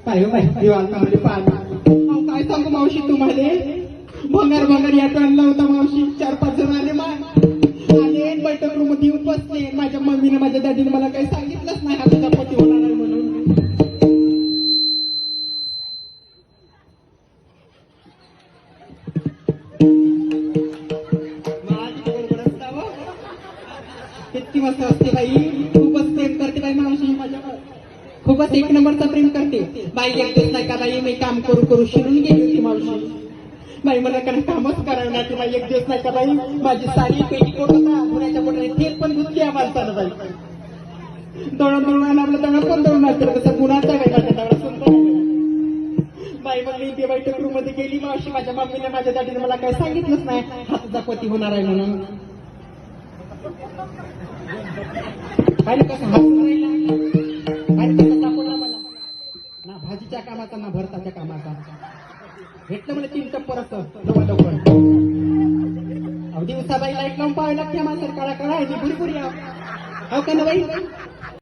काय हो बाई दिवाळी काय सांगू मावशी तुम्हाला भंगार भंगार यात आणला होता मावशी 4-5 जण आले आले बैठक रूम मध्ये येऊन बसले माझ्या मम्मीने माझ्या डॅडीने मला काही सांगितलंच नाही हा तुझा पती होणार आहे म्हणून किती मस्त असते बाई खूपच प्रेम करते बाई मावशी माझ्यावर खूपच एक नंबरचा प्रेम करते बाई एक दिवस नाही का बाई मी काम करू करू शिरून गेली होती मावशी बाई मला काही कामच करावं लागते बाई एक दिवस नाही का बाई माझी साडी पेटीकोट होता पुण्याच्या पोटाने ते पण धुतली आम्हाला चालत बाई दळून आपलं तळ पण दळून आणतं तसं गुणाचा आहे माझ्या तळा सुंदर बाई मग मी ते बैठक रूम मध्ये गेली मावशी माझ्या मम्मीने माझ्या दादीने मला काही सांगितलंच नाही हा तुझा पती होणार आहे म्हणून पाहिलं कसं हात दाखवला मला ना भाजीच्या कामाचा ना भरताच्या कामाचा भेटलं मला 3 टप्पर असं लवकर दिवसा बाई लाईट लावून पाहायला लागते माझ्या काळा काळा आहे भुरी भुरी हो का ना बाई